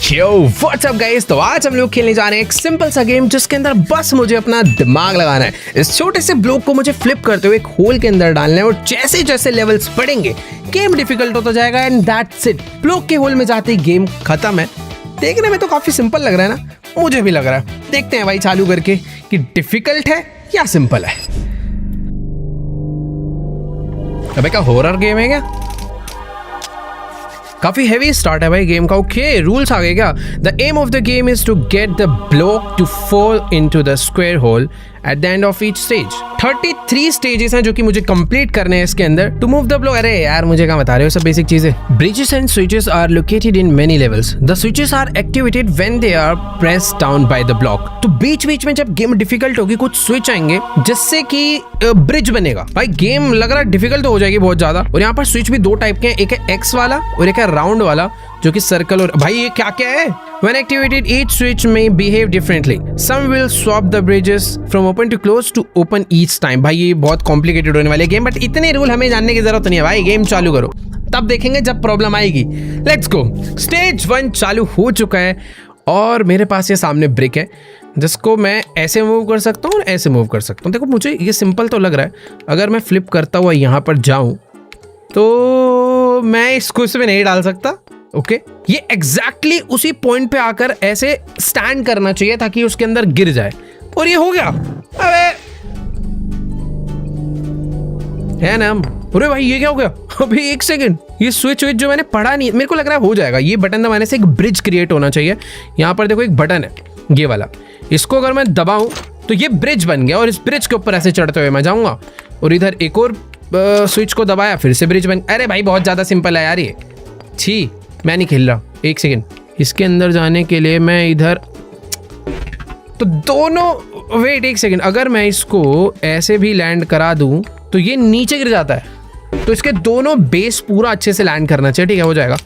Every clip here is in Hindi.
यो व्हाट्स अप गाइस, तो आज हम लोग खेलने जा रहे हैं एक सिंपल सा गेम जिसके अंदर बस मुझे अपना दिमाग लगाना है। इस छोटे से ब्लॉक को मुझे फ्लिप करते हुए एक होल के अंदर डालना है और जैसे जैसे लेवल्स बढ़ेंगे गेम डिफिकल्ट होता जाएगा एंड दैट्स इट। ब्लॉक के होल में जाते ही गेम खत्म है। देखने में तो काफी सिंपल लग रहा है ना, मुझे भी लग रहा है। देखते हैं भाई चालू करके कि डिफिकल्ट है या सिंपल है। अबे क्या हॉरर गेम है क्या? काफी हेवी स्टार्ट है भाई गेम का। ओके, रूल्स आ गए क्या? The aim of the game is to get the block to fall into the square hole at the end of each stage. 33 stages हैं जो कि मुझे कंप्लीट करने हैं इसके अंदर। टू मूव द ब्लॉक, अरे यार मुझे क्या बता रहे हो, सब बेसिक चीजें। Bridges and switches are located in many levels. The switches are activated when they are pressed down by the block. तो बीच बीच में जब गेम डिफिकल्ट होगी कुछ स्विच आएंगे जिससे कि ब्रिज बनेगा। भाई गेम लग रहा है डिफिकल्ट तो हो जाएगी बहुत ज्यादा। और यहाँ पर स्विच भी दो टाइप के हैं, एक है एक्स वाला और एक है राउंड वाला जो कि सर्कल। और भाई ये क्या क्या है? When activated, each switch may behave differently. Some will swap the bridges from open to close to open each time. भाई ये बहुत कॉम्प्लिकेटेड होने वाले गेम, बट इतने रूल हमें जानने की जरूरत नहीं है भाई। गेम चालू करो, तब देखेंगे जब प्रॉब्लम आएगी। Let's go. स्टेज 1 चालू हो चुका है और मेरे पास ये सामने ब्रिक है जिसको मैं ऐसे मूव कर सकता हूँ और ऐसे मूव कर सकता हूँ। देखो मुझे ये सिंपल तो लग रहा है। अगर मैं फ्लिप करता हुआ यहाँ पर जाऊँ तो मैं इसको इसमें नहीं डाल सकता। ओके, ये एग्जैक्टली उसी पॉइंट पे आकर ऐसे स्टैंड करना चाहिए ताकि उसके अंदर गिर जाए, और ये हो गया। अबे है ना, अरे भाई ये क्या हो गया? अभी एक सेकंड, ये स्विच जो मैंने पढ़ा नहीं, मेरे को लग रहा है हो जाएगा। ये बटन दबाने से एक ब्रिज क्रिएट होना चाहिए। यहाँ पर देखो एक बटन है ये वाला, इसको अगर मैं दबाऊं तो ये ब्रिज बन गया और इस ब्रिज के ऊपर ऐसे चढ़ते हुए मैं जाऊंगा। और इधर एक और स्विच को दबाया, फिर से ब्रिज बन। अरे भाई बहुत ज्यादा सिंपल है यार ये। छी, मैं नहीं खेल रहा। एक सेकेंड, इसके अंदर जाने के लिए मैं इधर तो दोनों, वेट एक सेकेंड, अगर मैं इसको ऐसे भी लैंड करा दूं तो ये नीचे गिर जाता है। तो इसके दोनों बेस पूरा अच्छे से लैंड करना चाहिए। ठीक है, हो जाएगा।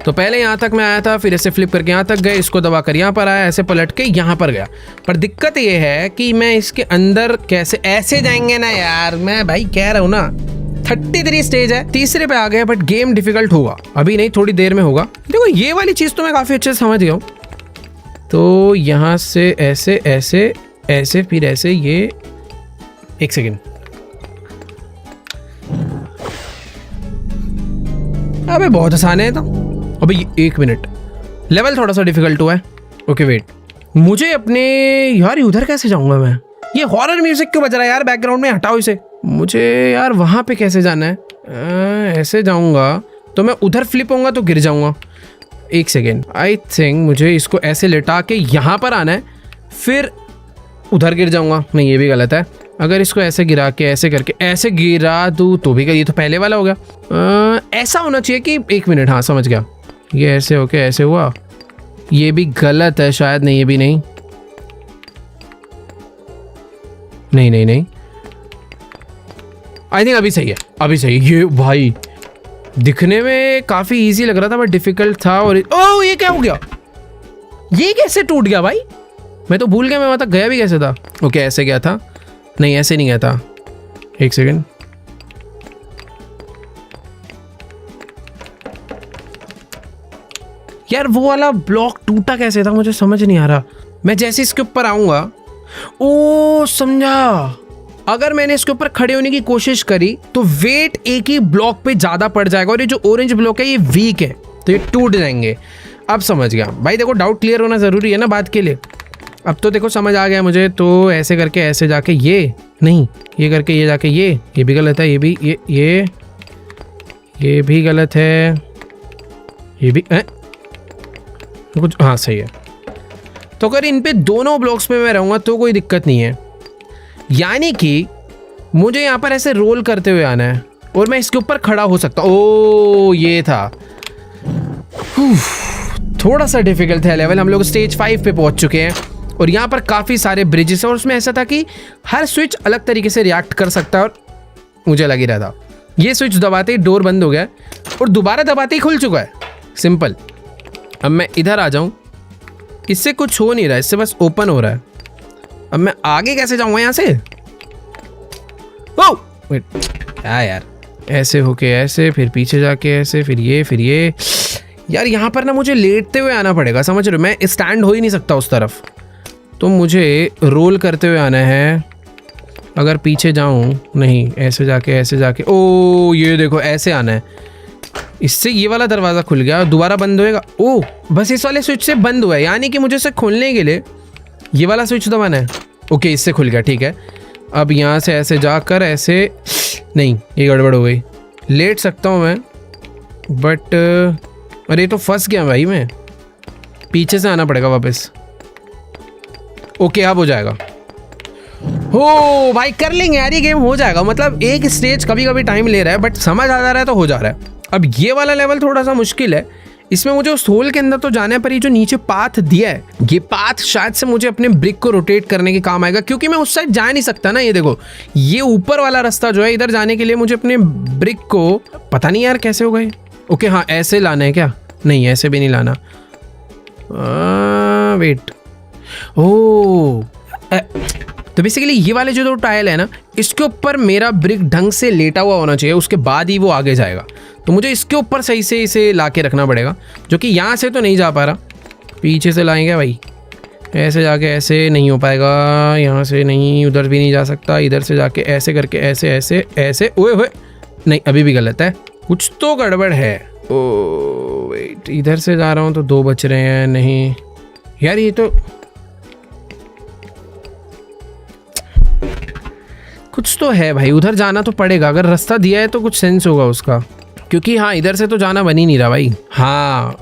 तो पहले यहाँ तक मैं आया था, फिर ऐसे फ्लिप करके यहाँ तक गए, इसको दबाकर यहाँ पर आया, ऐसे पलट के यहाँ पर गया। पर दिक्कत ये है कि मैं इसके अंदर कैसे, ऐसे जाएंगे ना यार, मैं भाई कह रहा हूँ ना। 33 स्टेज है, तीसरे पे आ गए, बट गेम डिफिकल्ट होगा। अभी नहीं, थोड़ी देर में होगा। देखो ये वाली चीज तो मैं काफी अच्छे से समझ गया हूँ। तो यहाँ से ऐसे ऐसे ऐसे फिर ऐसे, ये एक सेकेंड, अबे बहुत आसान है तो। अबे एक मिनट, लेवल थोड़ा सा डिफिकल्ट हुआ है। ओके वेट, मुझे अपने यार उधर कैसे जाऊंगा मैं? ये हॉरर म्यूजिक क्यों बज रहा है यार बैकग्राउंड में? हटाओ इसे। मुझे यार वहां पे कैसे जाना है? ऐसे जाऊंगा तो मैं उधर फ्लिप होऊंगा तो गिर जाऊंगा। एक सेकेंड, आई थिंक मुझे इसको ऐसे लेटा के यहाँ पर आना है, फिर उधर गिर जाऊंगा। नहीं, ये भी गलत है। अगर इसको ऐसे गिरा के ऐसे करके ऐसे गिरा दूँ तो भी, ये तो पहले वाला हो गया। ऐसा होना चाहिए कि, एक मिनट, हाँ समझ गया। ये ऐसे होके ऐसे हुआ, ये भी गलत है शायद। नहीं, ये भी नहीं, नहीं नहीं नहीं, आई थिंक अभी सही है, अभी सही है। ये भाई दिखने में काफी इजी लग रहा था बट डिफिकल्ट था। और ओह, ये क्या हो गया? ये कैसे टूट गया भाई? मैं तो भूल गया मैं वहां तक गया भी कैसे था। ओके, ऐसे गया था, नहीं ऐसे नहीं गया था। एक सेकेंड, यार वो वाला ब्लॉक टूटा कैसे था मुझे समझ नहीं आ रहा। मैं जैसे इसके ऊपर आऊंगा, ओ समझा, अगर मैंने इसके ऊपर खड़े होने की कोशिश करी तो वेट एक ही ब्लॉक पे ज्यादा पड़ जाएगा और ये जो ऑरेंज ब्लॉक है ये वीक है तो ये टूट जाएंगे। अब समझ गया भाई। देखो डाउट क्लियर होना जरूरी है ना बात के लिए। अब तो देखो समझ आ गया मुझे। तो ऐसे करके ऐसे जाके, ये नहीं, ये करके ये जाके, ये भी गलत है, ये भी, ये भी गलत है, ये भी कुछ, हाँ सही है। तो अगर इन पे दोनों ब्लॉक्स पे मैं रहूंगा तो कोई दिक्कत नहीं है। यानी कि मुझे यहाँ पर ऐसे रोल करते हुए आना है और मैं इसके ऊपर खड़ा हो सकता हूँ। ओ ये था, थोड़ा सा डिफिकल्ट है लेवल। हम लोग स्टेज 5 पे पहुंच चुके हैं और यहाँ पर काफ़ी सारे ब्रिजेस हैं और उसमें ऐसा था कि हर स्विच अलग तरीके से रिएक्ट कर सकता है और मुझे लग ही रहा था। ये स्विच दबाते ही डोर बंद हो गया और दोबारा दबाते ही खुल चुका है। सिंपल। अब मैं इधर आ जाऊँ, इससे कुछ हो नहीं रहा, इससे बस ओपन हो रहा है। अब मैं आगे कैसे जाऊंगा यहाँ से? ओह क्या यार, ऐसे होके ऐसे, फिर पीछे जाके ऐसे, फिर ये यार यहाँ पर ना मुझे लेटते हुए आना पड़ेगा, समझ रहे हो, मैं स्टैंड हो ही नहीं सकता उस तरफ, तो मुझे रोल करते हुए आना है। अगर पीछे जाऊँ, नहीं ऐसे जाके ओ ये देखो ऐसे आना है, इससे ये वाला दरवाज़ा खुल गया, दोबारा बंद होएगा। ओ बस इस वाले स्विच से बंद हुआ है, यानी कि मुझे इसे खोलने के लिए ये वाला स्विच दबाना है। ओके इससे खुल गया, ठीक है। अब यहाँ से ऐसे जाकर ऐसे, नहीं ये गड़बड़ हो गई, लेट सकता हूँ मैं बट अरे तो फंस गया भाई मैं, पीछे से आना पड़ेगा वापस। ओके अब हो जाएगा। हो भाई कर लेंगे यार, ये गेम हो जाएगा। मतलब एक स्टेज कभी कभी टाइम ले रहा है बट समझ आ जा रहा है तो हो जा रहा है। अब ये वाला लेवल थोड़ा सा मुश्किल है, इसमें मुझे उस होल के अंदर तो जाने पर, ये जो नीचे पाथ दिया है, ये पाथ शायद से मुझे अपने ब्रिक को रोटेट करने के काम आएगा, क्योंकि मैं उस साइड जा नहीं सकता ना। ये देखो ये ऊपर वाला रास्ता जो है, इधर जाने के लिए मुझे अपने ब्रिक को, पता नहीं यार कैसे हो गए। ओके हाँ ऐसे लाना है क्या? नहीं ऐसे भी नहीं लाना, वेट। ओ तो बेसिकली ये वाले जो दो टाइल है ना, इसके ऊपर मेरा ब्रिक ढंग से लेटा हुआ होना चाहिए, उसके बाद ही वो आगे जाएगा। तो मुझे इसके ऊपर सही से इसे ला के रखना पड़ेगा, जो कि यहाँ से तो नहीं जा पा रहा, पीछे से लाएंगे भाई, ऐसे जाके ऐसे नहीं हो पाएगा, यहाँ से नहीं, उधर भी नहीं जा सकता, इधर से जाके ऐसे करके ऐसे ऐसे ऐसे, ओए होए नहीं अभी भी गलत है, कुछ तो गड़बड़ है। ओ वेट, इधर से जा रहा हूँ तो दो बच रहे हैं, नहीं यार ये तो कुछ तो है भाई, उधर जाना तो पड़ेगा। अगर रास्ता दिया है तो कुछ सेंस होगा उसका, क्योंकि हाँ इधर से तो जाना बन ही नहीं रहा भाई। हाँ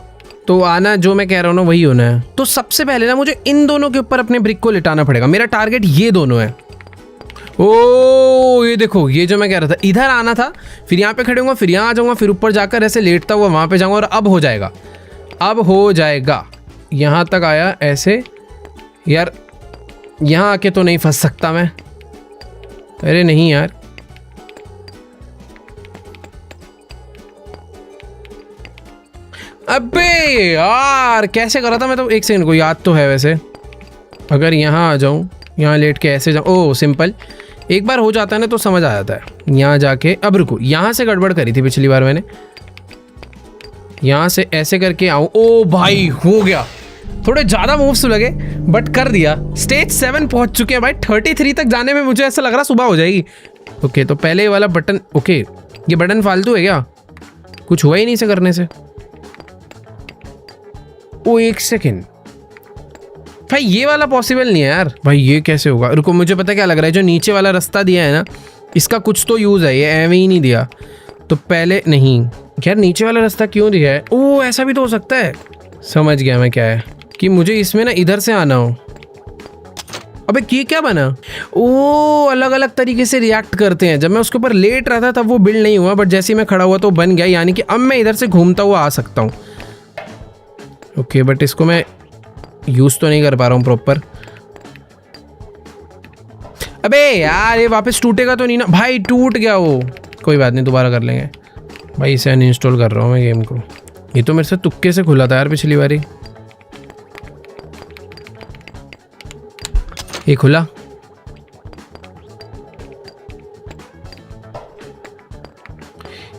तो आना जो मैं कह रहा हूँ ना वही होना है। तो सबसे पहले ना मुझे इन दोनों के ऊपर अपने ब्रिक को लिटाना पड़ेगा, मेरा टारगेट ये दोनों है। ओ ये देखो, ये जो मैं कह रहा था, इधर आना था, फिर यहाँ पे खड़े होऊंगा, फिर यहाँ आ जाऊंगा, फिर ऊपर जाकर ऐसे लेटता हुआ वहाँ पे जाऊंगा, और अब हो जाएगा, अब हो जाएगा। यहाँ तक आया ऐसे, यार यहाँ आके तो नहीं फंस सकता मैं, अरे नहीं यार, अबे यार कैसे करा था मैं तो, एक सेकंड को याद तो है वैसे। अगर यहाँ आ जाऊँ, यहाँ लेट के ऐसे जाऊँ, ओ सिंपल, एक बार हो जाता है ना तो समझ आ जाता है। यहाँ जाके, अब रुको, यहाँ से गड़बड़ करी थी पिछली बार मैंने, यहाँ से ऐसे करके आऊँ। ओ भाई हो गया, थोड़े ज़्यादा मूव्स लगे बट कर दिया। स्टेज 7 पहुँच चुके हैं भाई, 33 तक जाने में मुझे ऐसा लग रहा सुबह हो जाएगी। ओके तो पहले वाला बटन, ओके ये बटन फालतू है क्या? कुछ हुआ ही नहीं इसे करने से। ओ एक सेकेंड भाई, ये वाला पॉसिबल नहीं है यार भाई, ये कैसे होगा? रुको मुझे पता क्या लग रहा है, जो नीचे वाला रास्ता दिया है ना, इसका कुछ तो यूज़ है, ये एवं ही नहीं दिया। तो पहले नहीं यार, नीचे वाला रास्ता क्यों दिया है? ओ ऐसा भी तो हो सकता है, समझ गया मैं क्या है, कि मुझे इसमें ना इधर से आना हो। अबे ये क्या बना? ओ अलग अलग तरीके से रिएक्ट करते हैं। जब मैं उसके ऊपर लेट रहा था तब वो बिल्ड नहीं हुआ, बट जैसे ही मैं खड़ा हुआ तो बन गया, यानी कि अब मैं इधर से घूमता हुआ आ सकता हूँ। ओके बट इसको मैं यूज़ तो नहीं कर पा रहा हूँ प्रॉपर। अबे यार ये वापस टूटेगा तो नहीं ना भाई? टूट गया वो, कोई बात नहीं दोबारा कर लेंगे भाई। इसे अनइंस्टॉल कर रहा हूँ मैं गेम को, ये तो मेरे से तुक्के से खुला था यार पिछली बारी। ये खुला,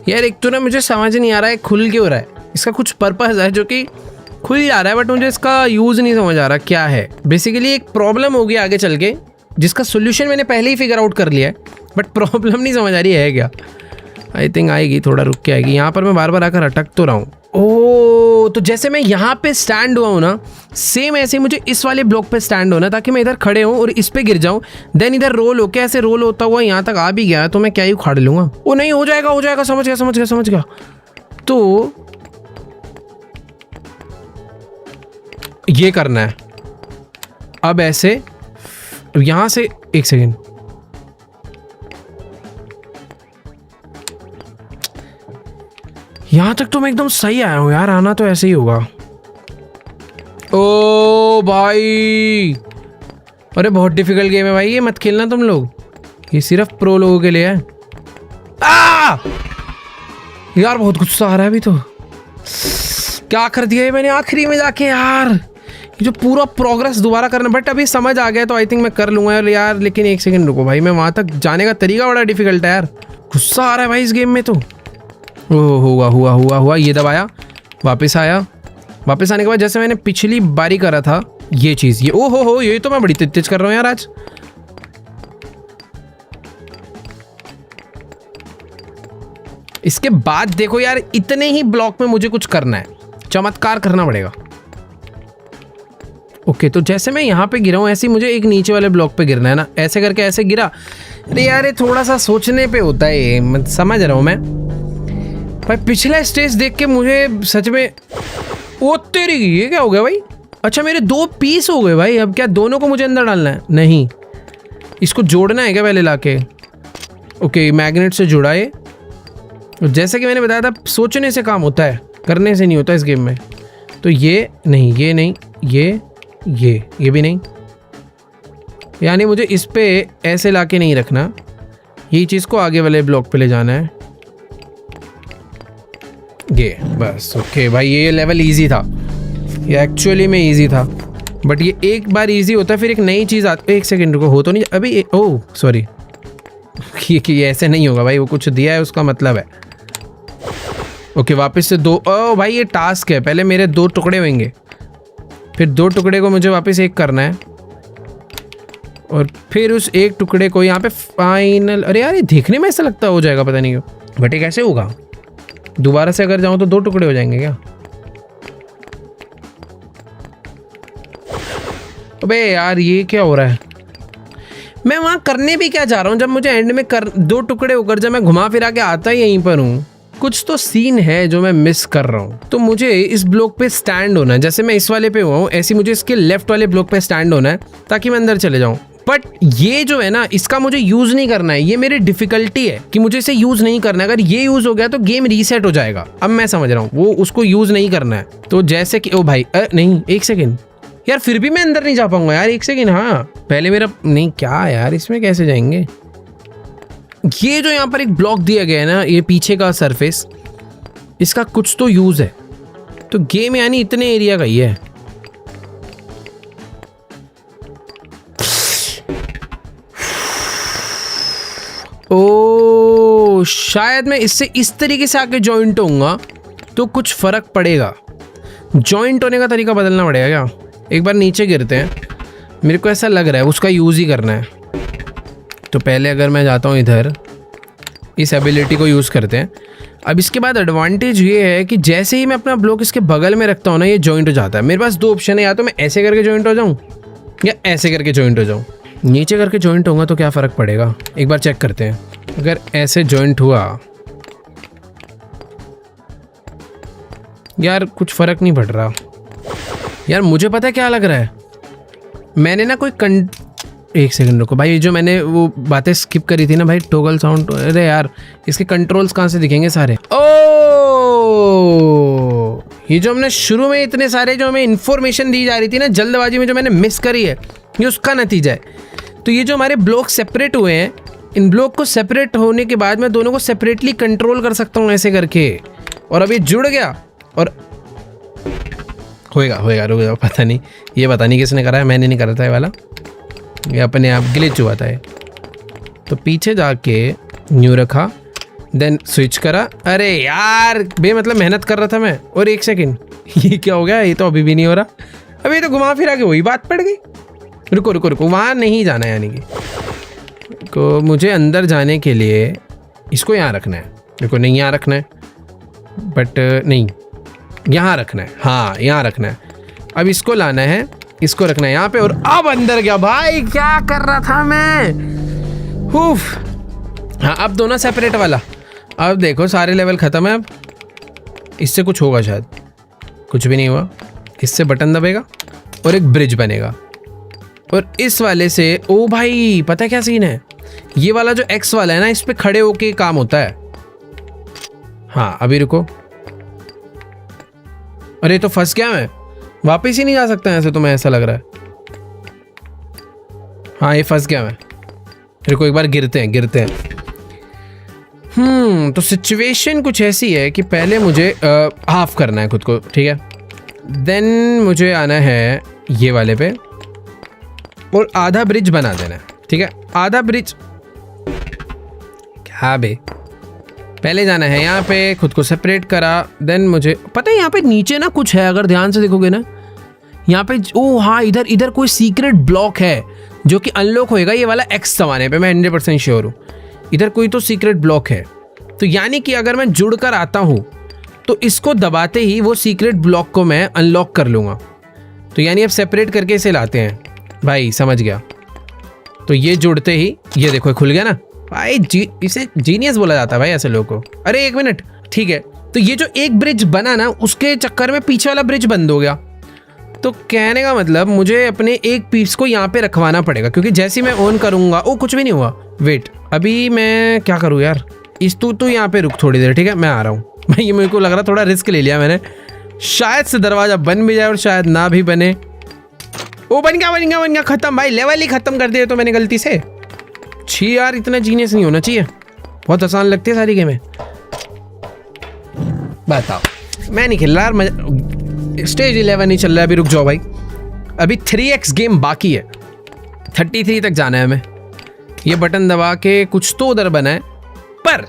यार एक तो ना मुझे समझ नहीं आ रहा है खुल क्यों रहा है, इसका कुछ पर्पस है जो कि खुल जा रहा है, बट मुझे इसका यूज़ नहीं समझ आ रहा क्या है। बेसिकली एक प्रॉब्लम होगी आगे चल के, जिसका सोल्यूशन मैंने पहले ही फिगर आउट कर लिया है, बट प्रॉब्लम नहीं समझ आ रही है क्या। आई थिंक आएगी, थोड़ा रुक के आएगी। यहाँ पर मैं बार बार आकर अटक तो रहा हूँ। ओह तो जैसे मैं यहाँ पे स्टैंड हुआ हूँ ना, सेम ऐसे मुझे इस वाले ब्लॉक पे स्टैंड होना, ताकि मैं इधर खड़े हूँ और इस पे गिर जाऊँ, देन इधर रोल होके ऐसे रोल होता हुआ यहाँ तक आ भी गया तो मैं क्या ही उखाड़ लूँगा। ओ नहीं हो जाएगा, हो जाएगा, समझ गया समझ गया समझ गया। तो ये करना है अब ऐसे, यहाँ से, एक सेकेंड, यहाँ तक तो मैं एकदम सही आया हूँ यार, आना तो ऐसे ही होगा। ओ भाई अरे बहुत डिफिकल्ट गेम है भाई, ये मत खेलना तुम लोग, ये सिर्फ प्रो लोगों के लिए है। यार बहुत गुस्सा आ रहा है अभी तो, क्या कर दिया है मैंने आखिरी में जाके यार, ये जो पूरा प्रोग्रेस दोबारा करना। बट अभी समझ आ गया तो आई थिंक मैं कर लूँगा यार। लेकिन एक सेकंड रुको भाई, मैं वहाँ तक जाने का तरीका बड़ा डिफिकल्ट है यार, गुस्सा आ रहा है भाई इस गेम में तो। ओ हुआ हुआ हुआ हुआ, ये दबाया, वापस आया, वापस आने के बाद जैसे मैंने पिछली बारी करा था ये चीज़, ये ओ हो ये तो मैं बड़ी तेज कर रहा हूँ यार आज। इसके बाद देखो यार, इतने ही ब्लॉक में मुझे कुछ करना है, चमत्कार करना पड़ेगा। ओके तो जैसे मैं यहाँ पे गिरा हूँ ऐसे ही मुझे एक नीचे वाले ब्लॉक पे गिरना है ना, ऐसे करके ऐसे गिरा। अरे यार ये थोड़ा सा सोचने पे होता है, ये मैं समझ रहा हूँ मैं भाई। पिछला स्टेज देख के मुझे सच में ओ तेरी, ये क्या हो गया भाई? अच्छा मेरे 2 पीस हो गए भाई, अब क्या दोनों को मुझे अंदर डालना है? नहीं, इसको जोड़ना है क्या पहले लाके? ओके मैग्नेट से जुड़ा है। जैसा कि मैंने बताया था सोचने से काम होता है, करने से नहीं होता इस गेम में। तो ये नहीं, ये नहीं, ये भी नहीं, यानी मुझे इस पे ऐसे लाके नहीं रखना, ये चीज़ को आगे वाले ब्लॉक पे ले जाना है, ये बस। ओके भाई ये लेवल इजी था, ये एक्चुअली में इजी था, बट ये एक बार इजी होता है फिर एक नई चीज़ आती है। 1 सेकेंड रुको, हो तो नहीं अभी, ओह सॉरी कि ऐसे नहीं होगा भाई, वो कुछ दिया है उसका मतलब है। ओके वापस से 2, ओ भाई ये टास्क है, पहले मेरे 2 टुकड़े होंगे, फिर 2 टुकड़े को मुझे वापस एक करना है, और फिर उस एक टुकड़े को यहाँ पे फाइनल। अरे यार ये देखने में ऐसा लगता हो जाएगा, पता नहीं क्यों, बट ये कैसे होगा? दोबारा से अगर जाऊँ तो 2 टुकड़े हो जाएंगे क्या? अबे यार ये क्या हो रहा है? मैं वहाँ करने भी क्या जा रहा हूँ जब मुझे एंड में 2 टुकड़े होकर जब मैं घुमा फिरा के आता ही यहीं पर हूँ। कुछ तो सीन है जो मैं मिस कर रहा हूँ। तो मुझे इस ब्लॉक पे स्टैंड होना है, जैसे मैं इस वाले पे हुआ हूँ ऐसे मुझे इसके लेफ्ट वाले ब्लॉक पे स्टैंड होना है ताकि मैं अंदर चले जाऊँ। बट ये जो है ना, इसका मुझे यूज नहीं करना है, ये मेरी डिफिकल्टी है कि मुझे इसे यूज नहीं करना है। अगर ये यूज हो गया तो गेम रीसेट हो जाएगा। अब मैं समझ रहा हूँ वो उसको यूज नहीं करना है। तो जैसे कि ओ भाई नहीं 1 सेकेंड यार, फिर भी मैं अंदर नहीं जा पाऊंगा यार। 1 सेकेंड, हाँ पहले मेरा नहीं, क्या यार इसमें कैसे जाएंगे? ये जो यहाँ पर एक ब्लॉक दिया गया है ना, ये पीछे का सरफेस, इसका कुछ तो यूज है। तो गेम यानी इतने एरिया का ही है। ओ शायद मैं इससे इस तरीके से आके जॉइंट होऊंगा तो कुछ फर्क पड़ेगा। जॉइंट होने का तरीका बदलना पड़ेगा क्या? एक बार नीचे गिरते हैं, मेरे को ऐसा लग रहा है उसका यूज ही करना है। तो पहले अगर मैं जाता हूँ इधर, इस एबिलिटी को यूज करते हैं। अब इसके बाद एडवांटेज ये है कि जैसे ही मैं अपना ब्लॉक इसके बगल में रखता हूँ ना, ये जॉइंट हो जाता है। मेरे पास 2 ऑप्शन है, या तो मैं ऐसे करके जॉइंट हो जाऊँ या ऐसे करके जॉइंट हो जाऊँ। नीचे करके जॉइंट होगा तो क्या फ़र्क पड़ेगा, एक बार चेक करते हैं। अगर ऐसे जॉइंट हुआ यार, कुछ फ़र्क नहीं पड़ रहा यार। मुझे पता है क्या लग रहा है, मैंने ना कोई 1 सेकंड रुको भाई, जो मैंने वो बातें स्किप करी थी ना भाई, टॉगल साउंड। अरे यार इसके कंट्रोल्स कहाँ से दिखेंगे सारे? ओ ये जो हमने शुरू में इतने सारे जो हमें इन्फॉर्मेशन दी जा रही थी ना जल्दबाजी में, जो मैंने मिस करी है, ये उसका नतीजा है। तो ये जो हमारे ब्लॉक सेपरेट हुए हैं, इन ब्लॉक को सेपरेट होने के बाद मैं दोनों को सेपरेटली कंट्रोल कर सकता हूँ ऐसे करके। और अब ये जुड़ गया और होएगा रुक जाओ, पता नहीं ये पता नहीं किसने करा है, मैंने नहीं करा था ये वाला, ये अपने आप ग्लिच हुआ था ये। तो पीछे जाके न्यू रखा, देन स्विच करा। अरे यार मतलब मेहनत कर रहा था मैं। और 1 सेकेंड ये क्या हो गया? ये तो अभी भी नहीं हो रहा। अभी तो घुमा फिरा के वही बात पड़ गई। रुको वहाँ नहीं जाना है, यानी कि को मुझे अंदर जाने के लिए इसको यहाँ रखना है। देखो नहीं यहाँ रखना है, बट नहीं यहाँ रखना है, हाँ यहाँ रखना है। अब इसको लाना है, इसको रखना है यहाँ पे, और अब अंदर गया। भाई क्या कर रहा था मैं? हाँ अब दोनों सेपरेट वाला। अब देखो सारे लेवल ख़त्म है। अब इससे कुछ होगा शायद, कुछ भी नहीं हुआ। इससे बटन दबेगा और एक ब्रिज बनेगा, और इस वाले से ओ भाई पता है क्या सीन है? ये वाला जो एक्स वाला है ना, इस पे खड़े होके काम होता है। हाँ अभी रुको, अरे तो फंस गया मैं, वापस ही नहीं जा सकता ऐसे, तो मैं ऐसा लग रहा है। हाँ ये फंस गया मैं। रुको एक बार गिरते हैं। तो सिचुएशन कुछ ऐसी है कि पहले मुझे हाफ करना है खुद को, ठीक है। देन मुझे आना है ये वाले पे और आधा ब्रिज बना देना है, ठीक है। आधा ब्रिज क्या बे? पहले जाना है यहाँ पे, खुद को सेपरेट करा, देन मुझे पता है यहाँ पे नीचे ना कुछ है, अगर ध्यान से देखोगे ना यहाँ पे। ओ हाँ, इधर इधर कोई सीक्रेट ब्लॉक है जो कि अनलॉक होएगा ये वाला एक्स दबाने पे, मैं 100% श्योर हूँ। इधर कोई तो सीक्रेट ब्लॉक है, तो यानी कि अगर मैं जुड़ कर आता हूँ तो इसको दबाते ही वो सीक्रेट ब्लॉक को मैं अनलॉक कर लूँगा। तो यानी अब सेपरेट करके इसे लाते हैं भाई, समझ गया। तो ये जुड़ते ही ये देखो खुल गया ना भाई, इसे जीनियस बोला जाता है भाई ऐसे लोगों को। अरे 1 मिनट, ठीक है। तो ये जो एक ब्रिज बना ना, उसके चक्कर में पीछे वाला ब्रिज बंद हो गया। तो कहने का मतलब मुझे अपने एक पीस को यहाँ पे रखवाना पड़ेगा, क्योंकि जैसे मैं ऑन करूँगा, ओ कुछ भी नहीं हुआ। वेट, अभी मैं क्या करूँ यार, इस तू यहाँ पे रुक थोड़ी देर, ठीक है, मैं आ रहा हूँ भाई। ये मेरे को लग रहा थोड़ा रिस्क ले लिया मैंने, शायद से दरवाजा बन भी जाए और शायद ना भी बने। ओ बन गया, खत्म भाई, लेवल ही खत्म कर दिया तो मैंने गलती से। छी यार, इतना जीनियस नहीं होना चाहिए, बहुत आसान लगती है सारी गेमें। बताओ, मैं नहीं खेल रहा यार, स्टेज 11 नहीं चल रहा है अभी, रुक जाओ भाई, अभी 3x गेम बाकी है, 33 तक जाना है हमें। ये बटन दबा के कुछ तो उधर बना है, पर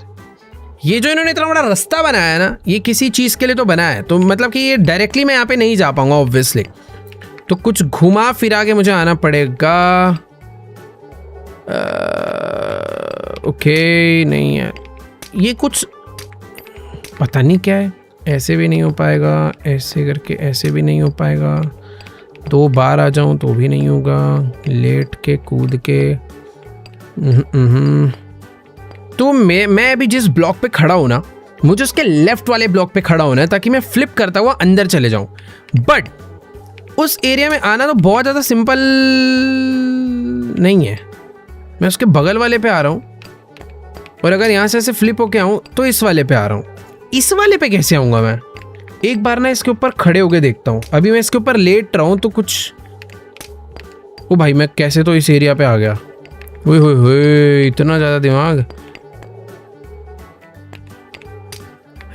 ये जो इन्होंने इतना बड़ा रास्ता बनाया है ना, ये किसी चीज़ के लिए तो बना है, तो मतलब कि ये डायरेक्टली मैं यहाँ पे नहीं जा पाऊंगा ऑब्वियसली, तो कुछ घुमा फिरा के मुझे आना पड़ेगा। ओके, नहीं है ये, कुछ पता नहीं क्या है, ऐसे भी नहीं हो पाएगा, ऐसे करके ऐसे भी नहीं हो पाएगा, 2 बार आ जाऊं तो भी नहीं होगा, लेट के कूद के। तो मैं अभी जिस ब्लॉक पे खड़ा हूं ना, मुझे उसके लेफ्ट वाले ब्लॉक पे खड़ा होना है ताकि मैं फ्लिप करता हुआ अंदर चले जाऊं। बट उस एरिया में आना तो बहुत ज़्यादा सिंपल नहीं है, मैं उसके बगल वाले पे आ रहा हूँ, और अगर यहाँ से ऐसे फ्लिप होके आऊँ तो इस वाले पे आ रहा हूँ। इस वाले पे कैसे आऊँगा मैं? एक बार ना इसके ऊपर खड़े होके देखता हूँ। अभी मैं इसके ऊपर लेट रहा हूँ तो कुछ, ओ भाई मैं कैसे तो इस एरिया पे आ गया। ओए होए होए, इतना ज़्यादा दिमाग।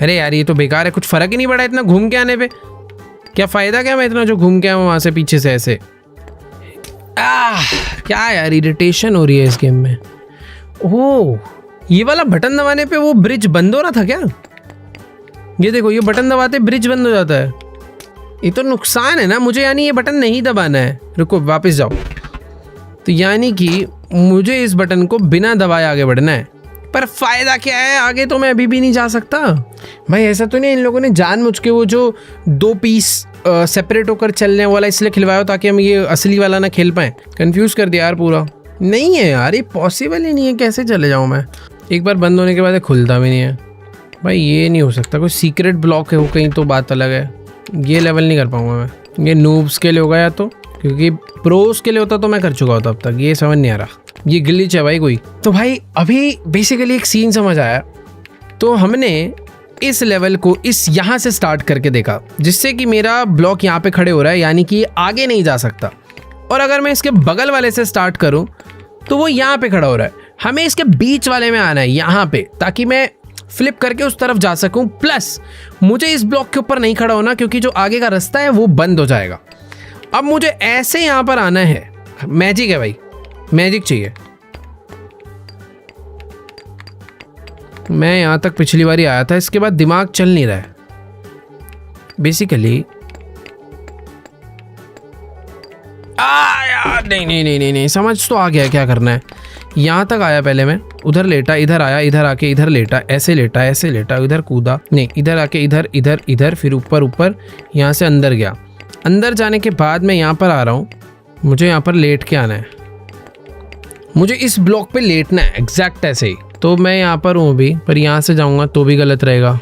अरे यार ये तो बेकार है, कुछ फ़र्क ही नहीं पड़ा इतना घूम के आने पे। क्या फ़ायदा क्या मैं इतना जो घूम के आया वहाँ से पीछे से ऐसे। क्या यार, इरिटेशन हो रही है इस गेम में। ओह, ये वाला बटन दबाने पे वो ब्रिज बंद हो रहा था क्या? ये देखो, ये बटन दबाते ब्रिज बंद हो जाता है। ये तो नुकसान है ना मुझे, यानी ये बटन नहीं दबाना है। रुको वापस जाओ। तो यानी कि मुझे इस बटन को बिना दबाए आगे बढ़ना है, पर फ़ायदा क्या है? आगे तो मैं अभी भी नहीं जा सकता भाई। ऐसा तो नहीं इन लोगों ने जानबूझ के वो जो 2 पीस सेपरेट होकर चलने वाला इसलिए खिलवाया ताकि हम ये असली वाला ना खेल पाएँ? कंफ्यूज कर दिया यार पूरा। नहीं है यार, ये पॉसिबल ही नहीं है, कैसे चले जाऊँ मैं? एक बार बंद होने के बाद खुलता भी नहीं है भाई, ये नहीं हो सकता। कोई सीक्रेट ब्लॉक है वो कहीं, तो बात अलग है। ये लेवल नहीं कर पाऊंगा मैं, ये नूब्स के लिए होगा या तो, क्योंकि प्रोस के लिए होता तो मैं कर चुका होता अब तक। ये समझ नहीं आ रहा, ये ग्लिच है भाई कोई। तो भाई अभी बेसिकली एक सीन समझ आया। तो हमने इस लेवल को इस यहाँ से स्टार्ट करके देखा, जिससे कि मेरा ब्लॉक यहाँ पे खड़े हो रहा है, यानी कि आगे नहीं जा सकता। और अगर मैं इसके बगल वाले से स्टार्ट करूँ तो वो यहाँ पे खड़ा हो रहा है। हमें इसके बीच वाले में आना है यहाँ पे, ताकि मैं फ्लिप करके उस तरफ जा सकूं। प्लस मुझे इस ब्लॉक के ऊपर नहीं खड़ा होना, क्योंकि जो आगे का रास्ता है वो बंद हो जाएगा। अब मुझे ऐसे यहाँ पर आना है। मैजिक है भाई, मैजिक चाहिए। मैं यहाँ तक पिछली बार ही आया था, इसके बाद दिमाग चल नहीं रहा है बेसिकली। यार नहीं नहीं नहीं नहीं नहीं, समझ तो आ गया क्या करना है। यहाँ तक आया पहले मैं, उधर लेटा, इधर आया, इधर आके इधर लेटा, ऐसे लेटा, इधर कूदा, नहीं इधर आके इधर इधर इधर, फिर ऊपर ऊपर, यहाँ से अंदर गया। अंदर जाने के बाद मैं यहाँ पर आ रहा हूँ, मुझे यहाँ पर लेट के आना है। मुझे इस ब्लॉक पे लेटना है एग्जैक्ट ऐसे ही। तो मैं यहाँ पर हूँ अभी, पर यहाँ से जाऊँगा तो भी गलत रहेगा।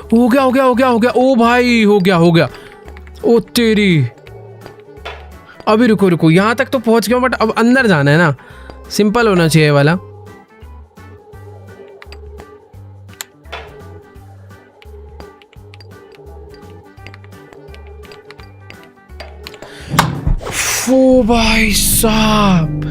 हो गया। ओ भाई हो गया। ओ तेरी, अभी रुको, यहाँ तक तो पहुँच गया, बट अब अंदर जाना है ना। सिंपल होना चाहिए वाला। ओ भाई साहब,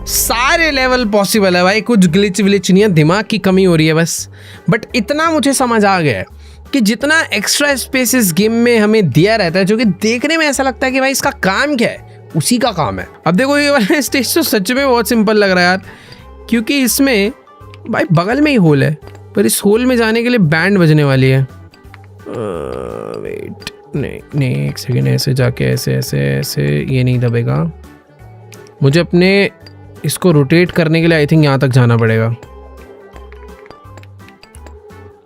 सारे लेवल पॉसिबल है भाई, कुछ ग्लिच विलिच नहीं है, दिमाग की कमी हो रही है बस। बट इतना मुझे समझ आ गया है कि जितना एक्स्ट्रा स्पेस इस गेम में हमें दिया रहता है, जो कि देखने में ऐसा लगता है कि भाई इसका काम क्या है, उसी का काम है। अब देखो ये वाला स्टेज तो सच में बहुत सिंपल लग रहा है यार। क्योंकि इसमें भाई बगल में ही होल है, पर इस होल में जाने के लिए बैंड बजने वाली है। वेट, नहीं एक सेकेंड, ऐसे जाके ऐसे ऐसे ऐसे ये नहीं दबेगा। मुझे अपने इसको रोटेट करने के लिए आई थिंक यहाँ तक जाना पड़ेगा।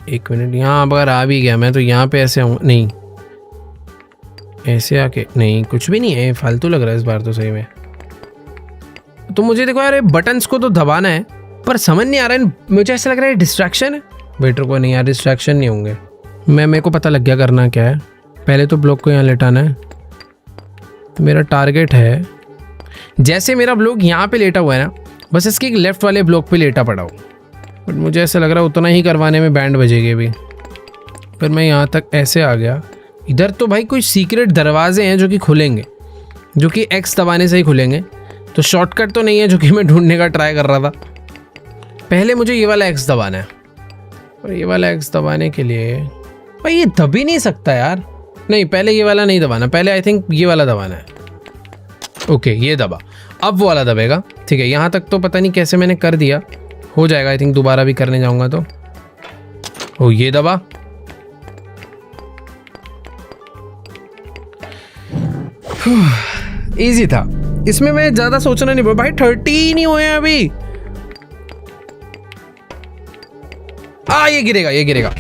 एक मिनट, यहाँ अगर आ भी गया मैं तो यहाँ पे ऐसे आऊँ, नहीं ऐसे आके, नहीं कुछ भी नहीं है, फालतू लग रहा है इस बार तो सही में। तो मुझे देखो यार, बटन्स को तो दबाना है पर समझ नहीं आ रहा है, मुझे ऐसा लग रहा है डिस्ट्रैक्शन है। वेटर को नहीं यार, डिस्ट्रैक्शन नहीं होंगे। मेरे को पता लग गया करना क्या है। पहले तो ब्लॉक को यहाँ लेटाना है। तो मेरा टारगेट है, जैसे मेरा ब्लॉक यहाँ पे लेटा हुआ है ना, बस इसके लेफ्ट वाले ब्लॉक पे लेटा पड़ा हो। बट मुझे ऐसा लग रहा है उतना ही करवाने में बैंड बजेगी अभी। पर मैं यहाँ तक ऐसे आ गया। इधर तो भाई कोई सीक्रेट दरवाजे हैं जो कि खुलेंगे, जो कि एक्स दबाने से ही खुलेंगे। तो शॉर्टकट तो नहीं है जो कि मैं ढूंढने का ट्राई कर रहा था। पहले मुझे ये वाला एक्स दबाना है, और ये वाला एक्स दबाने के लिए भाई ये दब ही नहीं सकता यार। नहीं, पहले ये वाला नहीं दबाना, पहले आई थिंक ये वाला दबाना है। ओके, ये दबा, अब वो वाला दबेगा। ठीक है, यहाँ तक तो पता नहीं कैसे मैंने कर दिया, हो जाएगा आई थिंक। दोबारा भी करने जाऊँगा तो ओ, ये दबा। इजी था, इसमें मैं ज़्यादा सोचना नहीं पड़ा। भाई 30 ही नहीं हुए अभी। ये गिरेगा, ये गिरेगा।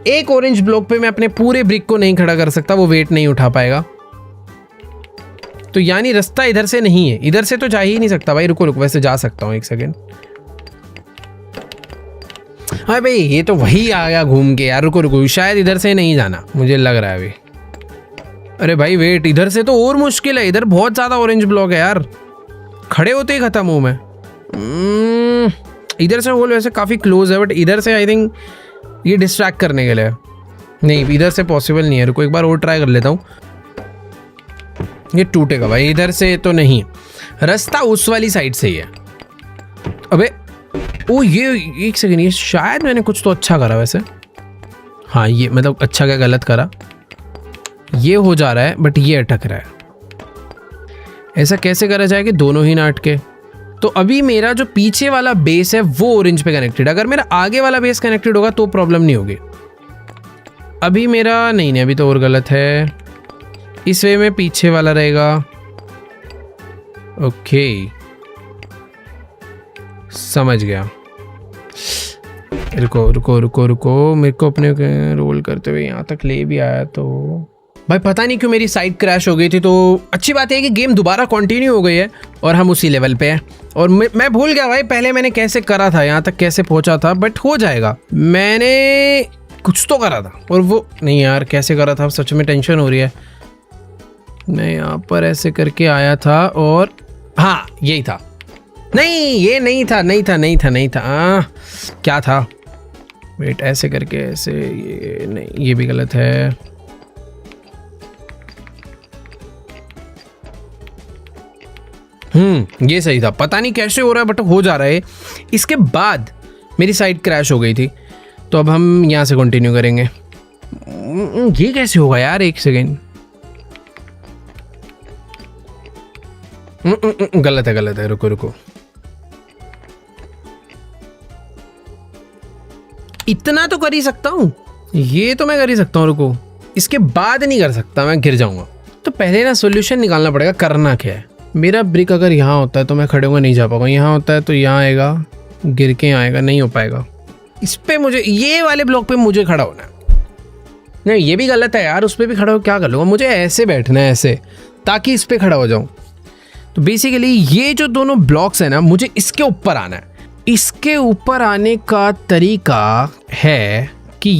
एक ऑरेंज ब्लॉक पे मैं अपने पूरे ब्रिक को नहीं खड़ा कर सकता, वो वेट नहीं उठा पाएगा। तो यानी रास्ता इधर से नहीं है, इधर से तो जा ही नहीं सकता भाई। रुको रुको, वैसे जा सकता हूँ, एक सेकेंड। हाँ भाई, ये तो वही आ गया घूम के यार। रुको रुको, शायद इधर से नहीं जाना, मुझे लग रहा है अभी। अरे भाई वेट, इधर से तो और मुश्किल है। इधर बहुत ज़्यादा ऑरेंज ब्लॉक है यार, खड़े होते ही ख़त्म हूँ मैं। इधर से होल वैसे काफ़ी क्लोज है, बट इधर से आई थिंक ये डिस्ट्रैक्ट करने के लिए नहीं, इधर से पॉसिबल नहीं है। रुको एक बार और ट्राई कर लेता हूँ। ये टूटेगा भाई, इधर से तो नहीं। रास्ता उस वाली साइड से ही है। अबे ओ, ये एक सेकेंड, ये शायद मैंने कुछ तो अच्छा करा वैसे। हाँ, ये मतलब अच्छा क्या गलत करा, ये हो जा रहा है बट ये अटक रहा है। ऐसा कैसे करा जाए कि दोनों ही ना अटके। तो अभी मेरा जो पीछे वाला बेस है वो ऑरेंज पे कनेक्टेड। अगर मेरा आगे वाला बेस कनेक्टेड होगा तो प्रॉब्लम नहीं होगी। अभी मेरा नहीं, अभी तो और गलत है। इस वे में पीछे वाला रहेगा। ओके, समझ गया। रुको रुको रुको रुको, मेरे को अपने रोल करते हुए यहाँ तक ले भी आया तो भाई पता नहीं क्यों मेरी साइट क्रैश हो गई थी। तो अच्छी बात है कि गेम दोबारा कंटिन्यू हो गई है और हम उसी लेवल पे हैं। और मैं भूल गया भाई पहले मैंने कैसे करा था, यहाँ तक कैसे पहुँचा था, बट हो जाएगा। मैंने कुछ तो करा था और वो नहीं यार, कैसे करा था सच में टेंशन हो रही है। मैं यहाँ पर ऐसे करके आया था और हाँ यही था। नहीं ये नहीं था, नहीं था, नहीं था, नहीं था। क्या था? वेट, ऐसे करके ऐसे, ये नहीं, ये भी गलत है। ये सही था। पता नहीं कैसे हो रहा है बट हो जा रहा है। इसके बाद मेरी साइट क्रैश हो गई थी, तो अब हम यहाँ से कंटिन्यू करेंगे। ये कैसे होगा यार, एक सेकेंड। गलत है, गलत है। रुको रुको, इतना तो कर ही सकता हूँ, ये तो मैं कर ही सकता हूँ। रुको, इसके बाद नहीं कर सकता, मैं गिर जाऊंगा। तो पहले ना सॉल्यूशन निकालना पड़ेगा, करना क्या है। मेरा ब्रिक अगर यहाँ होता है तो मैं खड़े होकर नहीं जा पाऊंगा, यहाँ होता है तो यहाँ आएगा, गिर के आएगा, नहीं हो पाएगा। इस पे मुझे, ये वाले ब्लॉक पे मुझे खड़ा होना है। नहीं ये भी गलत है यार, उस पर भी खड़ा हो क्या कर लूँगा। मुझे ऐसे बैठना है, ऐसे, ताकि इस पर खड़ा हो जाऊँ। तो बेसिकली ये जो दोनों ब्लॉक्स हैं ना, मुझे इसके ऊपर आना है। इसके ऊपर आने का तरीका है कि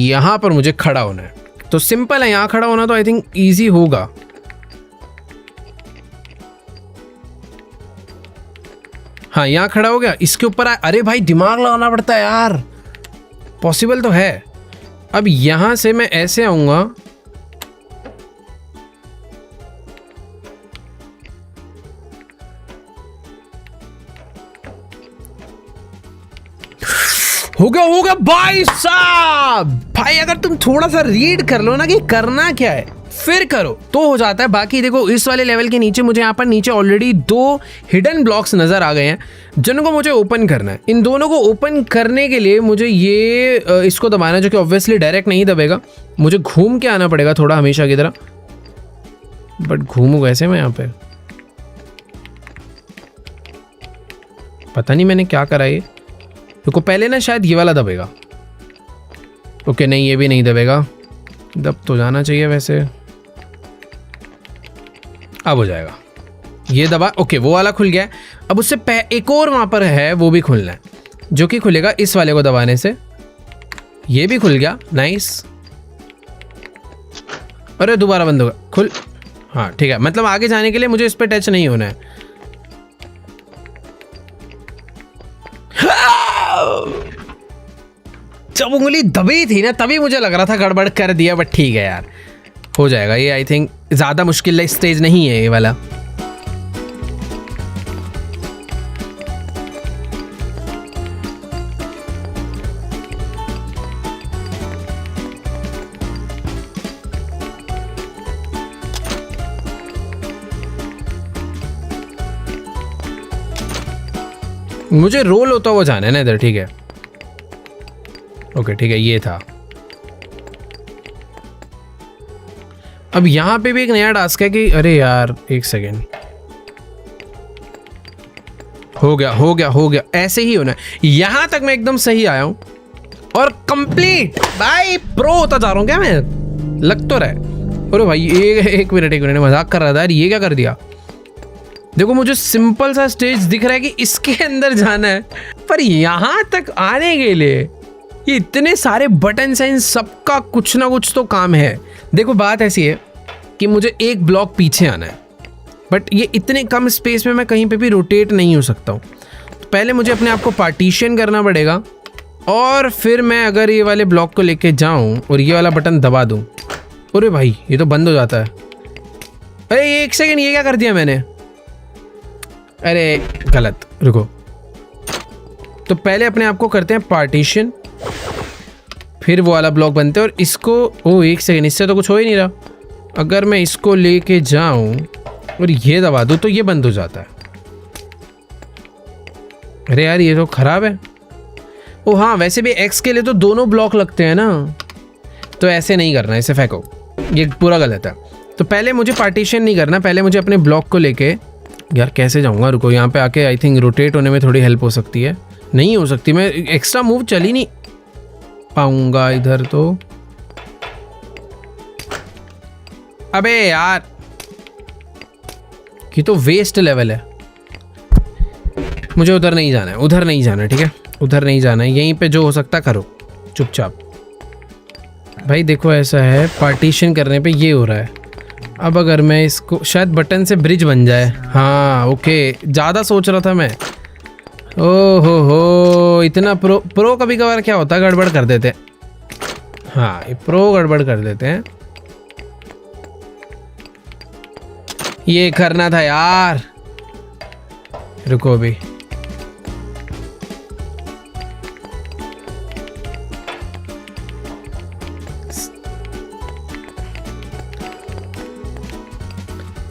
यहाँ पर मुझे खड़ा होना है। तो सिंपल है, यहाँ खड़ा होना तो आई थिंक ईजी होगा। हाँ यहाँ खड़ा हो गया, इसके ऊपर अरे भाई दिमाग लगाना पड़ता है यार, पॉसिबल तो है। अब यहां से मैं ऐसे आऊंगा, होगा भाई साहब। भाई अगर तुम थोड़ा सा रीड कर लो ना कि करना क्या है, फिर करो तो हो जाता है। बाकी देखो इस वाले लेवल के नीचे मुझे यहाँ पर नीचे ऑलरेडी 2 हिडन ब्लॉक्स नज़र आ गए हैं जिनको मुझे ओपन करना है। इन दोनों को ओपन करने के लिए मुझे ये इसको दबाना है, जो कि ऑब्वियसली डायरेक्ट नहीं दबेगा, मुझे घूम के आना पड़ेगा थोड़ा हमेशा की तरह। बट घूमूँ कैसे मैं यहाँ पे, पता नहीं मैंने क्या करा ये। रुको पहले ना शायद ये वाला दबेगा। ओके नहीं ये भी नहीं दबेगा, दब तो जाना चाहिए वैसे। अब हो जाएगा, ये दबा। ओके वो वाला खुल गया है। अब उससे एक और वहां पर है वो भी खुलना है, जो कि खुलेगा इस वाले को दबाने से। ये भी खुल गया, नाइस। अरे दोबारा बंद होगा, खुल। हाँ ठीक है, मतलब आगे जाने के लिए मुझे इस पर टच नहीं होना है। जब उंगली दबी थी ना तभी मुझे लग रहा था गड़बड़ कर दिया, बट ठीक है यार हो जाएगा ये। आई थिंक ज़्यादा मुश्किल स्टेज नहीं है ये वाला। मुझे रोल होता हुआ जाना है ना इधर, ठीक है। ओके ठीक है, ये था। अब यहां पे भी एक नया टास्क है कि अरे यार एक सेकेंड, हो गया हो गया हो गया, ऐसे ही होना है। यहां तक मैं एकदम सही आया हूं और कंप्लीट। भाई प्रो होता जा रहा हूं क्या मैं, लग तो रहा है। अरे भाई एक मिनट मजाक कर रहा था यार, ये क्या कर दिया। देखो मुझे सिंपल सा स्टेज दिख रहा है कि इसके अंदर जाना है, पर यहां तक आने के लिए ये इतने सारे बटन हैं, इन सबका कुछ ना कुछ तो काम है। देखो बात ऐसी है कि मुझे एक ब्लॉक पीछे आना है, बट ये इतने कम स्पेस में मैं कहीं पे भी रोटेट नहीं हो सकता हूँ। तो पहले मुझे अपने आप को पार्टीशन करना पड़ेगा, और फिर मैं अगर ये वाले ब्लॉक को लेके जाऊँ और ये वाला बटन दबा दूँ, अरे भाई ये तो बंद हो जाता है। अरे एक सेकेंड, ये क्या कर दिया मैंने, अरे गलत, रुको। तो पहले अपने आप को करते हैं पार्टीशन, फिर वो वाला ब्लॉक बनते हैं, और इसको ओ एक सेकेंड, इससे तो कुछ हो ही नहीं रहा। अगर मैं इसको लेके जाऊं और ये दबा दूं तो ये बंद हो जाता है। अरे यार ये तो खराब है। ओ हाँ वैसे भी एक्स के लिए तो दोनों ब्लॉक लगते हैं ना, तो ऐसे नहीं करना, इसे फेंको, ये पूरा गलत है। तो पहले मुझे पार्टीशन नहीं करना, पहले मुझे अपने ब्लॉक को लेके, यार कैसे जाऊंगा, रुको यहाँ पे आके आई थिंक रोटेट होने में थोड़ी हेल्प हो सकती है। नहीं हो सकती, मैं एक्स्ट्रा मूव चल ही नहीं पाऊंगा इधर तो। अबे यार ये तो वेस्ट लेवल है, मुझे उधर नहीं जाना है, उधर नहीं जाना है, ठीक है उधर नहीं जाना है। यहीं पे जो हो सकता करो चुपचाप। भाई देखो ऐसा है, पार्टीशन करने पे ये हो रहा है। अब अगर मैं इसको, शायद बटन से ब्रिज बन जाए। हाँ ओके, ज़्यादा सोच रहा था मैं। ओहो हो, इतना प्रो कभी कभार क्या होता है, गड़बड़ कर देते हैं। हाँ ये प्रो गड़बड़ कर देते हैं। ये करना था यार, रुको अभी।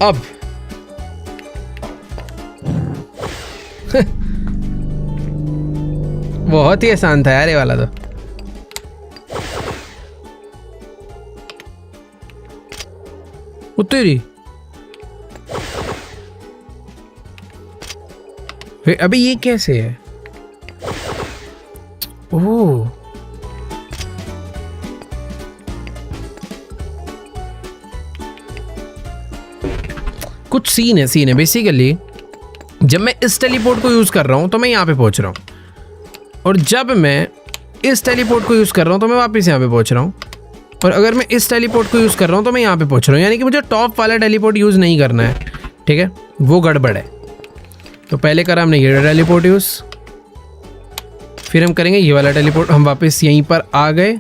अब बहुत ही आसान था यार ये वाला तो। उतरी अभी ये कैसे है, ओह कुछ सीन है बेसिकली। जब मैं इस टेलीपोर्ट को यूज़ कर रहा हूँ तो मैं यहाँ पे पहुँच रहा हूँ, और जब मैं इस टेलीपोर्ट को यूज़ कर रहा हूँ तो मैं वापस यहाँ पे पहुँच रहा हूँ, और अगर मैं इस टेलीपोर्ट को यूज़ कर रहा हूँ तो मैं यहाँ पे पहुँच रहा हूँ। यानी कि मुझे टॉप वाला टेलीपोर्ट यूज़ नहीं करना है, ठीक है वो गड़बड़ है। तो पहले करा हमने ये टेलीपोर्ट यूज़, फिर हम करेंगे ये वाला टेलीपोर्ट। हम वापस यहीं पर आ गए,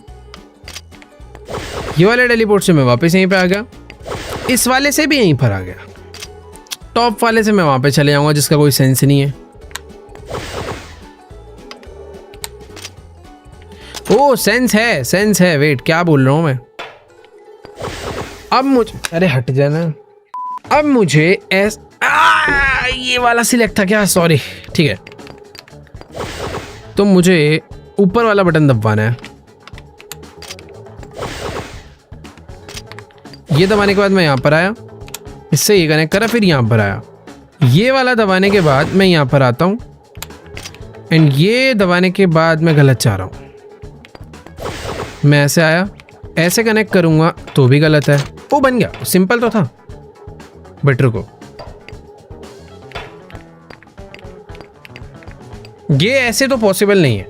ये वाले टेलीपोर्ट से मैं वापस यहीं पे आ गया, इस वाले से भी यहीं पर आ गया, टॉप वाले से मैं वहाँ पे चले जाऊँगा जिसका कोई सेंस नहीं है। ओ सेंस है, वेट क्या बोल रहा हूँ मैं। अब मुझे, अरे हट जाना, अब मुझे ये वाला सिलेक्ट था क्या, सॉरी, ठीक है। तो मुझे ऊपर वाला बटन दबाना है, ये दबाने के बाद मैं यहाँ पर आया, इससे ये कनेक्ट करा, फिर यहाँ पर आया, ये वाला दबाने के बाद मैं यहाँ पर आता हूँ, एंड ये दबाने के बाद मैं गलत चाह रहा हूँ, मैं ऐसे आया, ऐसे कनेक्ट करूँगा तो भी गलत है। वो बन गया, सिंपल तो था, बट रुको, ये ऐसे तो पॉसिबल नहीं है,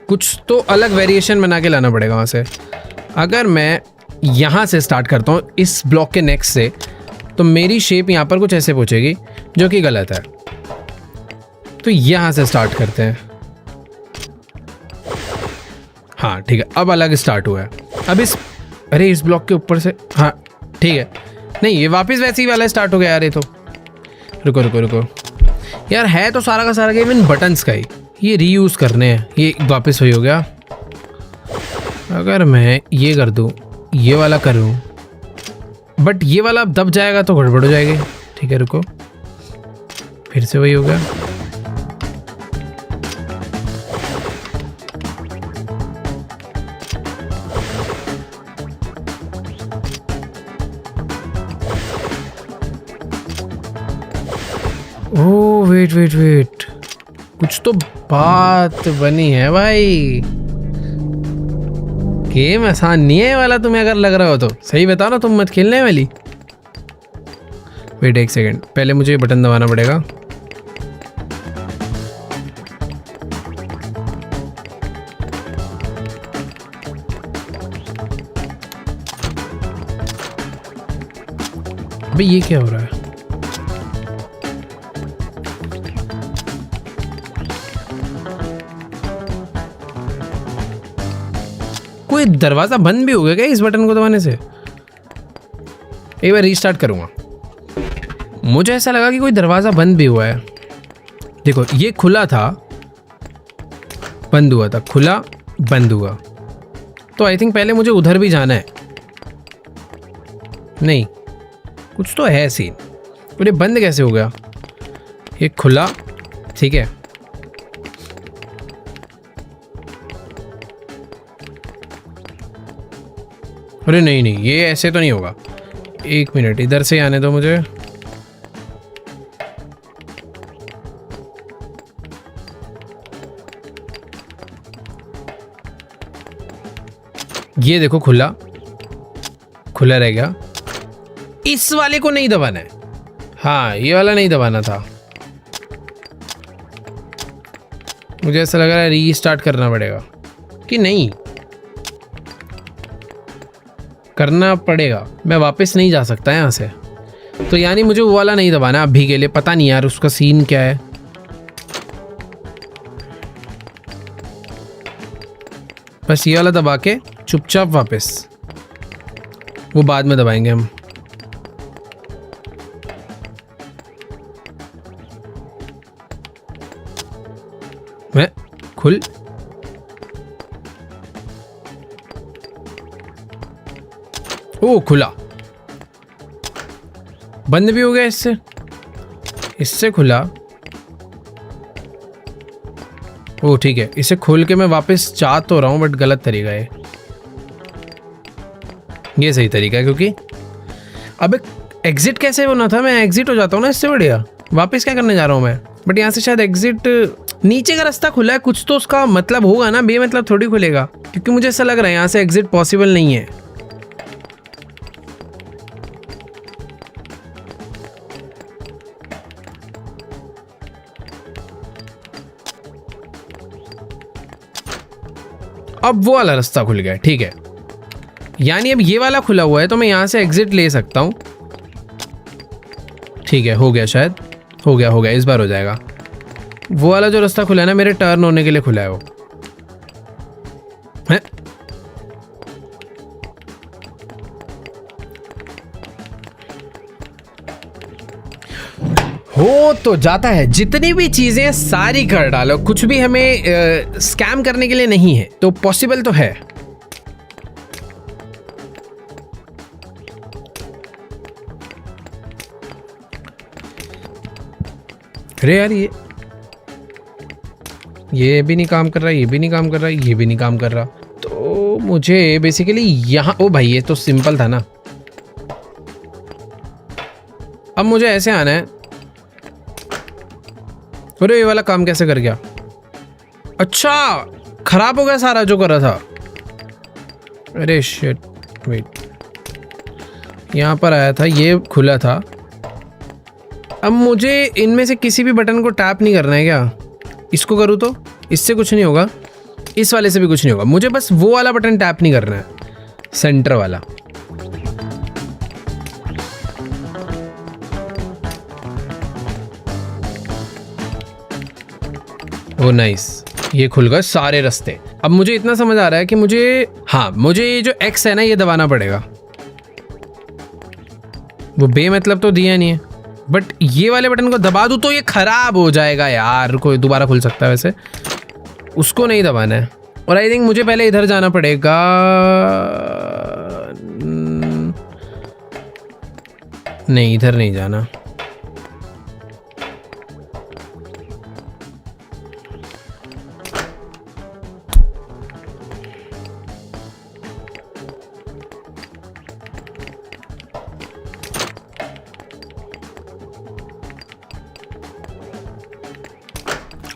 कुछ तो अलग वेरिएशन बना के लाना पड़ेगा वहाँ से। अगर मैं यहाँ से स्टार्ट करता हूँ इस ब्लॉक के नेक्स्ट से, तो मेरी शेप यहाँ पर कुछ ऐसे पहुँचेगी, जो कि गलत है। तो यहाँ से स्टार्ट करते हैं, हाँ ठीक है, अब अलग स्टार्ट हुआ है। अब अरे इस ब्लॉक के ऊपर से, हाँ ठीक है, नहीं ये वापस वैसे ही वाला स्टार्ट हो गया यार। ये तो रुको रुको रुको यार, है तो सारा का सारा गेम इन बटन्स का ही, ये रीयूज़ करने हैं, ये वापस वही हो गया। अगर मैं ये कर दूँ, ये वाला करूँ, बट ये वाला अब दब जाएगा तो गड़बड़ हो जाएगी। ठीक है रुको, फिर से वही हो गया। ओह वेट वेट वेट, कुछ तो बात बनी है भाई। गेम आसान नहीं है वाला, तुम्हें अगर लग रहा हो तो सही बताओ ना, तुम मत खेलने वाली। वेट एक सेकेंड, पहले मुझे ये बटन दबाना पड़ेगा। अबे ये क्या हो रहा है? कोई दरवाजा बंद भी हो गया क्या इस बटन को दबाने से? एक बार रीस्टार्ट करूंगा। मुझे ऐसा लगा कि कोई दरवाजा बंद भी हुआ है। देखो ये खुला था, बंद हुआ था, खुला बंद हुआ, तो आई थिंक पहले मुझे उधर भी जाना है। नहीं, कुछ तो है सीन। ये बंद कैसे हो गया? ये खुला, ठीक है, अरे नहीं नहीं, ये ऐसे तो नहीं होगा। एक मिनट, इधर से आने दो मुझे। ये देखो खुला, खुला रह गया। इस वाले को नहीं दबाना है, हाँ ये वाला नहीं दबाना था। मुझे ऐसा लग रहा है रीस्टार्ट करना पड़ेगा, कि नहीं करना पड़ेगा। मैं वापस नहीं जा सकता यहाँ से, तो यानी मुझे वो वाला नहीं दबाना अभी के लिए। पता नहीं यार उसका सीन क्या है। बस ये वाला दबा के चुपचाप वापस, वो बाद में दबाएंगे हम। मैं खुल, ओ खुला, बंद भी हो गया इससे, इससे खुला। ओ ठीक है, इसे खोल के मैं वापस जा तो रहा हूँ, बट गलत तरीका है। ये सही तरीका है, क्योंकि अब एग्जिट कैसे होना था, मैं एग्जिट हो जाता हूँ ना इससे बढ़िया। वापस क्या करने जा रहा हूँ मैं? बट यहाँ से शायद एग्जिट, नीचे का रास्ता खुला है, कुछ तो उसका मतलब होगा ना, बेमतलब थोड़ी खुलेगा। क्योंकि मुझे ऐसा लग रहा है यहाँ से एग्जिट पॉसिबल नहीं है। अब वो वाला रास्ता खुल गया, ठीक है, यानी अब ये वाला खुला हुआ है, तो मैं यहाँ से एग्जिट ले सकता हूँ। ठीक है, हो गया, शायद हो गया, इस बार हो जाएगा। वो वाला जो रास्ता खुला है ना, मेरे टर्न होने के लिए खुला है वो है। हो तो जाता है, जितनी भी चीजें सारी कर डालो, कुछ भी हमें स्कैम करने के लिए नहीं है, तो पॉसिबल तो है। अरे यार ये भी नहीं काम कर रहा, ये भी नहीं काम कर रहा, ये भी नहीं काम कर रहा। तो मुझे बेसिकली यहाँ, ओ भाई ये तो सिंपल था ना। अब मुझे ऐसे आना है। अरे ये वाला काम कैसे कर गया? अच्छा खराब हो गया सारा जो कर रहा था। अरे शिट, वेट, यहाँ पर आया था, ये खुला था। अब मुझे इनमें से किसी भी बटन को टैप नहीं करना है क्या? इसको करूँ तो इससे कुछ नहीं होगा, इस वाले से भी कुछ नहीं होगा। मुझे बस वो वाला बटन टैप नहीं करना है, सेंटर वाला। ओ नाइस, ये खुल गए सारे रास्ते। अब मुझे इतना समझ आ रहा है कि मुझे, हाँ, मुझे ये जो X है ना, ये दबाना पड़ेगा। वो बे मतलब तो दिया नहीं है, बट ये वाले बटन को दबा दूं तो ये खराब हो जाएगा यार। कोई दोबारा खुल सकता है वैसे, उसको नहीं दबाना है। और आई थिंक मुझे पहले इधर जाना पड़ेगा। नहीं, इधर नहीं जाना।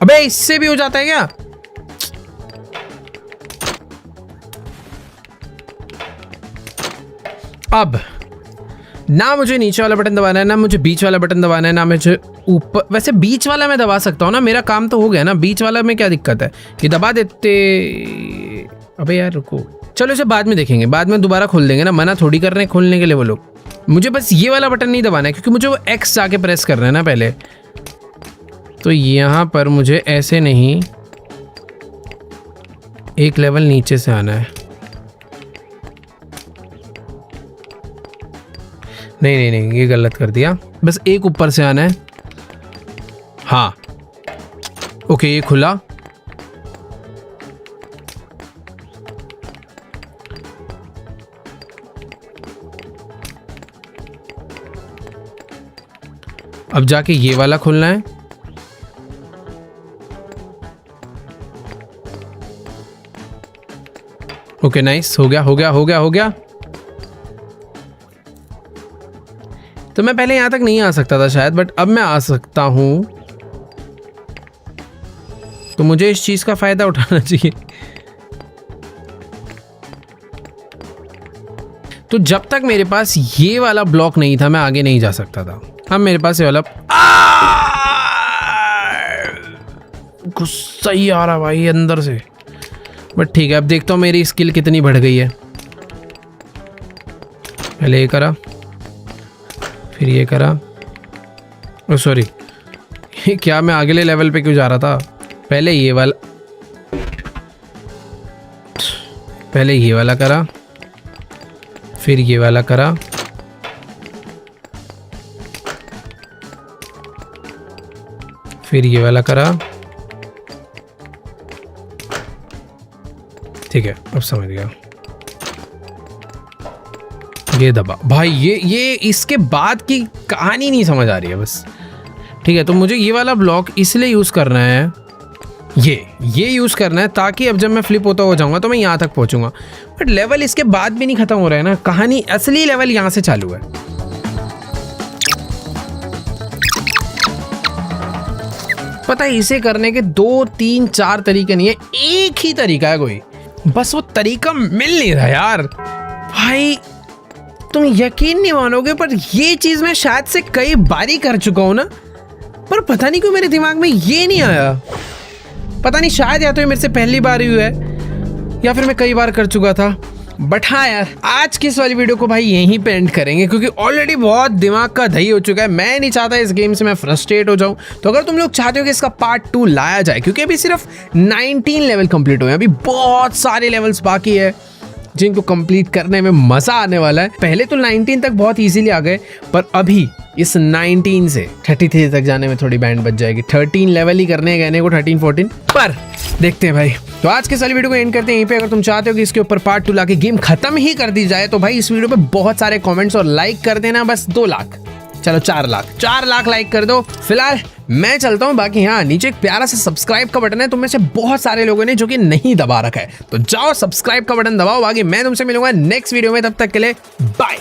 अबे इससे भी हो जाता है क्या? अब ना मुझे नीचे वाला बटन दबाना है, ना मुझे बीच वाला बटन दबाना है, ना मुझे ऊपर। वैसे बीच वाला मैं दबा सकता हूँ ना, मेरा काम तो हो गया ना। बीच वाला में क्या दिक्कत है? ये दबा देते। अबे यार रुको, चलो इसे बाद में देखेंगे, बाद में दोबारा खोल देंगे ना। मना थोड़ी कर रहे हैं खोलने के लिए वो लोग। मुझे बस ये वाला बटन नहीं दबाना है, क्योंकि मुझे वो X जाके प्रेस करना है ना पहले। तो यहाँ पर मुझे ऐसे नहीं, एक लेवल नीचे से आना है। नहीं नहीं नहीं, ये गलत कर दिया। बस एक ऊपर से आना है। हाँ ओके, ये खुला। अब जाके ये वाला खुलना है। ओके नाइस, हो गया हो गया हो गया हो गया। तो मैं पहले यहां तक नहीं आ सकता था शायद, बट अब मैं आ सकता हूं। तो मुझे इस चीज का फायदा उठाना चाहिए। तो जब तक मेरे पास ये वाला ब्लॉक नहीं था, मैं आगे नहीं जा सकता था। अब मेरे पास ये वाला गुस्सा ही आ रहा भाई अंदर से। बट ठीक है, अब देखता हूँ मेरी स्किल कितनी बढ़ गई है। पहले ये करा, फिर ये करा। ओ सॉरी, क्या मैं अगले लेवल पे क्यों जा रहा था? पहले ये वाला करा, फिर ये वाला करा, फिर ये वाला करा। ठीक है, अब समझ गया। ये दबा भाई, ये इसके बाद की कहानी नहीं समझ आ रही है बस। ठीक है, तो मुझे ये वाला ब्लॉक इसलिए यूज करना है, ये यूज करना है ताकि अब जब मैं फ्लिप होता हुआ जाऊंगा तो मैं यहाँ तक पहुंचूंगा। बट लेवल इसके बाद भी नहीं खत्म हो रहा है ना, कहानी असली लेवल यहाँ से चालू है। पता है इसे करने के 2 3 4 तरीके नहीं है, एक ही तरीका है कोई, बस वो तरीका मिल नहीं रहा यार। भाई तुम यकीन नहीं मानोगे, पर ये चीज मैं शायद से कई बारी कर चुका हूं ना, पर पता नहीं क्यों मेरे दिमाग में ये नहीं आया। पता नहीं, शायद या तो ये मेरे से पहली बार हुई है या फिर मैं कई बार कर चुका था। बट हाँ यार, आज की इस वाली वीडियो को भाई यहीं पे एंड करेंगे, क्योंकि ऑलरेडी बहुत दिमाग का दही हो चुका है। मैं नहीं चाहता इस गेम से मैं फ्रस्ट्रेट हो जाऊं। तो अगर तुम लोग चाहते हो कि इसका पार्ट 2 लाया जाए, क्योंकि अभी सिर्फ 19 लेवल कंप्लीट हुए हैं, अभी बहुत सारे लेवल्स बाकी है जिनको कंप्लीट करने में मजा आने वाला है। पहले तो 19 तक बहुत इजीली आ गए, पर अभी इस 19 से 33 तक जाने में थोड़ी बैंड बच जाएगी। 13 लेवल ही करने हैं कहने को, 13 14 पर देखते हैं भाई। तो आज के सारी वीडियो को एंड करते हैं यहीं पे। अगर तुम चाहते हो कि इसके ऊपर पार्ट 2 लाके गेम खत्म ही कर दी जाए तो भाई इस वीडियो पे बहुत सारे कमेंट्स और लाइक कर देना, बस 2 लाख, चलो 4 लाख लाइक कर दो। फिलहाल मैं चलता हूँ, बाकी हाँ नीचे एक प्यारा सा सब्सक्राइब का बटन है, तुम में से बहुत सारे लोगों ने जो कि नहीं दबा रखा है, तो जाओ सब्सक्राइब का बटन दबाओ। बाकी मैं तुमसे मिलूंगा नेक्स्ट वीडियो में, तब तक के लिए बाय।